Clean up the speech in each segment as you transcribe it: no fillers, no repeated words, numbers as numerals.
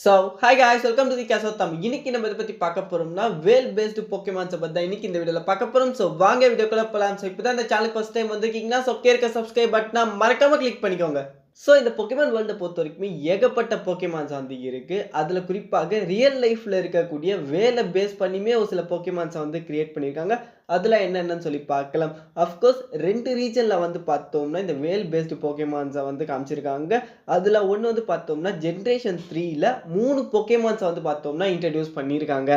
So, hi guys, welcome to the Castle Thumb. இன்னைக்கு நம்ம இத பத்தி பார்க்க போறோம்னா வேல் பேஸ்டு போக்கேமான்ஸ் பத்தி தான் இன்னைக்கு இந்த வீடியோல பார்க்க போறோம். சோ வாங்க வீடியோக்குள்ள போலாம். சோ இப்போதான் இந்த சேனலுக்கு ஃபர்ஸ்ட் டைம் வந்திருக்கீங்கன்னா சோ கீழ இருக்க சப்ஸ்கிரைப் பட்டனை மறக்காம கிளிக் பண்ணிக்கோங்க. சோ இந்த போக்கேமான் வேர்ல்ட பொறுத்தவரைக்கும் ஏகப்பட்ட போக்கேமான்ஸ் வந்து இருக்கு. அதுல குறிப்பாக ரியல் லைஃப்ல இருக்கக்கூடிய வேலை பேஸ் பண்ணியுமே ஒரு சில போக்கேமான்ஸ் வந்து கிரியேட் பண்ணிருக்காங்க. அதுல என்னன்னு சொல்லி பார்க்கலாம். ஆஃப் கோர்ஸ் 2 ரீஜன்ல வந்து பார்த்தோம்னா இந்த வேல் பேஸ்டு போக்கேமான்ஸ வந்து காமிச்சிருக்காங்க. அதுல ஒண்ணு வந்து பார்த்தோம்னா ஜெனரேஷன் 3ல 3 போக்கேமான்ஸ வந்து பார்த்தோம்னா இன்ட்ரோடியூஸ் பண்ணிருக்காங்க.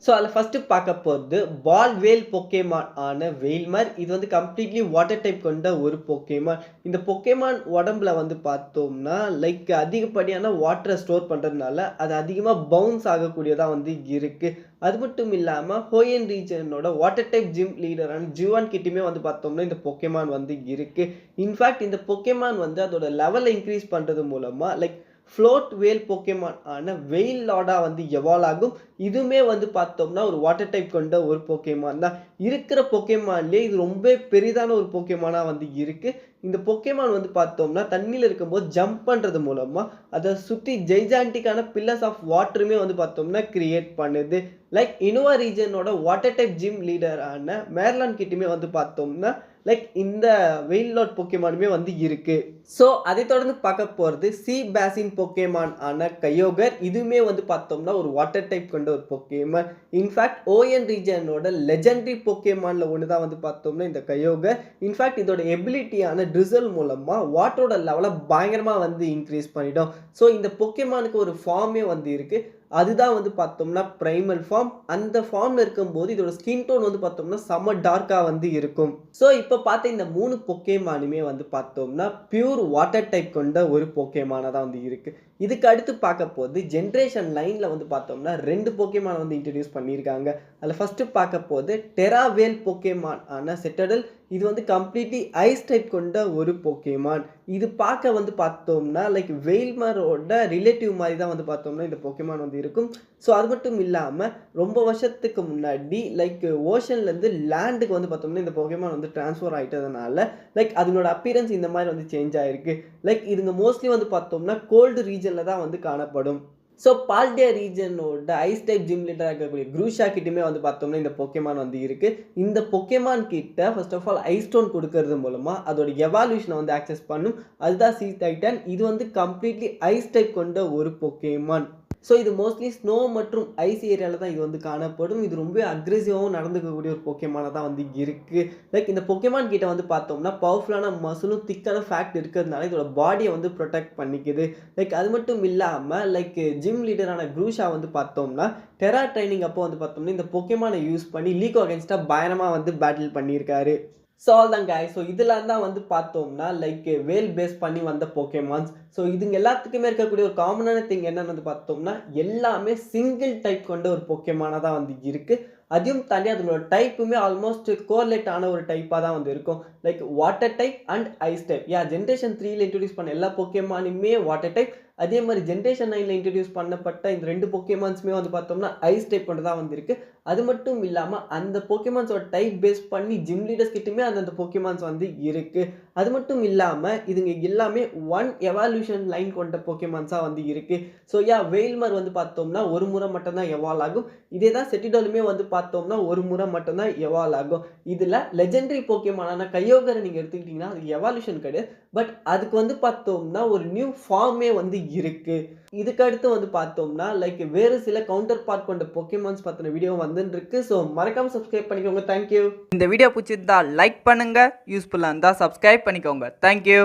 ஸோ அதில் ஃபஸ்ட்டு பார்க்க போகிறது பால் வேல் பொக்கேமான் ஆன வெயில்மர். இது வந்து கம்ப்ளீட்லி வாட்டர் டைப் கொண்ட ஒரு பொக்கேமான். இந்த பொக்கேமான் உடம்புல வந்து பார்த்தோம்னா லைக் அதிகப்படியான வாட்டரை ஸ்டோர் பண்ணுறதுனால அது அதிகமாக பவுன்ஸ் ஆகக்கூடியதாக வந்து இருக்குது. அது மட்டும் இல்லாமல் ஹோயன் ரீஜனோட வாட்டர் டைப் ஜிம் லீடரான ஜுவான் கிட்டயுமே வந்து பார்த்தோம்னா இந்த பொக்கேமான் வந்து இருக்குது. இன்ஃபேக்ட் இந்த பொக்கேமான் வந்து அதோட லெவலை இன்க்ரீஸ் பண்ணுறது மூலமாக லைக் ஃப்ளோட் வேல் போக்கேமான் ஆன வெயில் லார்டா வந்து எவால்வ் ஆகும். இதுவுமே வந்து பார்த்தோம்னா ஒரு வாட்டர் டைப் கொண்ட ஒரு போக்கேமான் தான். இருக்கிற போக்கேமான்லேயே இது ரொம்ப பெரிதான ஒரு போக்கேமானா வந்து இருக்கு. இந்த போக்கேமான் வந்து பார்த்தோம்னா தண்ணியில் இருக்கும்போது ஜம்ப் பண்ணுறது மூலமா அதை சுற்றி ஜெய்ஜாண்டிக்கான பில்லர்ஸ் ஆஃப் வாட்டருமே வந்து பார்த்தோம்னா கிரியேட் பண்ணுது. லைக் இனோவா ரீஜனோட வாட்டர் டைப் ஜிம் லீடரான மேர்லான் கிட்டயுமே வந்து பார்த்தோம்னா லைக் இந்த வெயில் லார்ட் போக்கேமானுமே வந்து இருக்கு. ஸோ அதை தொடர்ந்து பார்க்க போகிறது சி பேசின் போக்கேமான் ஆன கையோகர். இதுவுமே வந்து பார்த்தோம்னா ஒரு வாட்டர் டைப் கொண்ட ஒரு போக்கேமான். இன்ஃபேக்ட் ஓஎன் ரீஜனோட லெஜெண்டரி போக்கேமான்ல ஒன்று தான் வந்து பார்த்தோம்னா இந்த கையோகர். இன்ஃபேக்ட் இதோட எபிலிட்டியான ட்ரிசல் மூலமாக வாட்டரோட லெவலை பயங்கரமாக வந்து இன்க்ரீஸ் பண்ணிடும். ஸோ இந்த போக்கேமானுக்கு ஒரு ஃபார்மே வந்து இருக்குது. அதுதான் வந்து பார்த்தோம்னா பிரைமல் ஃபார்ம். அந்த ஃபார்மில் இருக்கும்போது இதோட ஸ்கின் டோன் வந்து பார்த்தோம்னா செம்ம டார்க்காக வந்து இருக்கும். ஸோ இப்போ பார்த்த இந்த 3 பொக்கேமானுமே வந்து பார்த்தோம்னா பியூர் வாட்டர் டைப் கொண்ட ஒரு பொக்கேமானாக தான் வந்து இருக்குது. இதுக்கு அடுத்து பார்க்க போது ஜென்ரேஷன் 9ல் வந்து பார்த்தோம்னா 2 பொக்கேமான் வந்து இன்ட்ரடியூஸ் பண்ணியிருக்காங்க. அதில் ஃபஸ்ட்டு பார்க்க போது டெராவேல் பொக்கேமான் ஆன செட்டடல். இது வந்து கம்ப்ளீட்லி ஐஸ் டைப் கொண்ட ஒரு பொக்கேமான். இது பார்க்க வந்து பார்த்தோம்னா லைக் வெயில்மரோட ரிலேட்டிவ் மாதிரி தான் வந்து பார்த்தோம்னா இந்த பொக்கேமான் வந்து இருக்கும். ஸோ அது மட்டும் இல்லாமல் ரொம்ப வருஷத்துக்கு முன்னாடி லைக் ஓஷன்லேருந்து லேண்டுக்கு வந்து பார்த்தோம்னா இந்த பொக்கேமான் வந்து ட்ரான்ஸ்ஃபர் ஆகிட்டதுனால லைக் அதனோட அப்பியரன்ஸ் இந்த மாதிரி வந்து சேஞ்ச் ஆகிருக்கு. லைக் இதுங்க மோஸ்ட்லி வந்து பார்த்தோம்னா கோல்டு ரீஜனில் தான் வந்து காணப்படும். So Baldia ரீஜனோட ice type gym லீடராக இருக்கக்கூடிய குரூஷா கிட்டயுமே வந்து பார்த்தோம்னா இந்த பொக்கேமான் வந்து இருக்குது. இந்த பொக்கேமான் கிட்ட first of all ice stone கொடுக்கறது மூலமாக அதோட எவால்யூஷனை வந்து ஆக்சஸ் பண்ணும். அதுதான் சி டைட்டன். இது வந்து கம்ப்ளீட்லி ஐஸ் டைப் கொண்ட ஒரு பொக்கேமான். ஸோ இது மோஸ்ட்லி ஸ்னோ மற்றும் ஐஸ் ஏரியாவில் தான் இது வந்து காணப்படும். இது ரொம்ப அக்ரெசிவாகவும் நடந்துக்கக்கூடிய ஒரு பொக்கேமானாக தான் வந்து இருக்குது. லைக் இந்த பொக்கேமான் கிட்ட வந்து பார்த்தோம்னா பவர்ஃபுல்லான மசிலும் திக்கான ஃபேக்ட் இருக்கிறதுனால இதோட பாடியை வந்து ப்ரொடெக்ட் பண்ணிக்குது. லைக் அது மட்டும் இல்லாமல் லைக் ஜிம் லீடரான குரூஷா வந்து பார்த்தோம்னா டெரா ட்ரைனிங் அப்போ வந்து பார்த்தோம்னா இந்த பொக்கேமானை யூஸ் பண்ணி லீக் அகேன்ஸ்டாக பயங்கரமாக வந்து பேட்டில் பண்ணியிருக்காரு. ஸோ தான் கைஸ். ஸோ இதெல்லாம் தான் வந்து பார்த்தோம்னா லைக் வேல் பேஸ் பண்ணி வந்த போக்கேமான்ஸ். ஸோ இதுங்க எல்லாத்துக்குமே இருக்கக்கூடிய ஒரு காமனான திங் என்னன்னு வந்து பார்த்தோம்னா எல்லாமே சிங்கிள் டைப் கொண்ட ஒரு போக்கேமானாக தான் வந்து இருக்குது. அதையும் தாண்டி அதனோட டைப்புமே ஆல்மோஸ்ட் கோரிலேட் ஆன ஒரு டைப்பாக தான் வந்து இருக்கும். Like water type and ice type. Generation 3ல இன்ட்ரடியூஸ் பண்ண எல்லா போக்கேமானுமே வாட்டர் டைப். அதே மாதிரி ஜென்ரேஷன் 9ல இன்ட்ரடியூஸ் பண்ணப்பட்ட இந்த 2 போக்கேமான்ஸுமே வந்து பார்த்தோம்னா ஐஸ் டைப் கொண்டு தான் வந்திருக்கு. அது மட்டும் இல்லாமல் அந்த போக்கேமான்ஸோட டைப் பேஸ் பண்ணி ஜிம் லீடர்ஸ் கிட்டயுமே அந்த போக்கேமான்ஸ் வந்து இருக்குது. அது மட்டும் இல்லாமல் இதுங்க எல்லாமே 1 எவால்யூஷன் லைன் கொண்ட போக்கேமான்ஸாக வந்து இருக்குது. ஸோ வெயில்மர் வந்து பார்த்தோம்னா ஒரு முறை மட்டும்தான் எவால்வ் ஆகும். இதே தான் செட்டிடோலுமே வந்து பார்த்தோம்னா ஒரு முறை மட்டும்தான் எவால்வ் ஆகும். இதில் லெஜெண்டரி போக்கேமானான கையோகரை நீங்கள் எடுத்துக்கிட்டிங்கன்னா அது எவால்யூஷன் கிடையாது. பட் அதுக்கு வந்து பார்த்தோம்னா ஒரு நியூ ஃபார்மே வந்து இருக்குது. இதுக்கு அடுத்து வந்து பார்த்தோம்னா லைக் வேறு சில கவுண்டர் பார்ட் கொண்ட பொக்கேமான்ஸ் பற்றின வீடியோ வந்துட்டு இருக்கு. ஸோ மறக்காம சப்ஸ்கிரைப் பண்ணிக்கோங்க. தேங்க்யூ. இந்த வீடியோ பிடிச்சிருந்தா லைக் பண்ணுங்க, யூஸ்ஃபுல்லாக இருந்தால் சப்ஸ்கிரைப் பண்ணிக்கோங்க. தேங்க்யூ.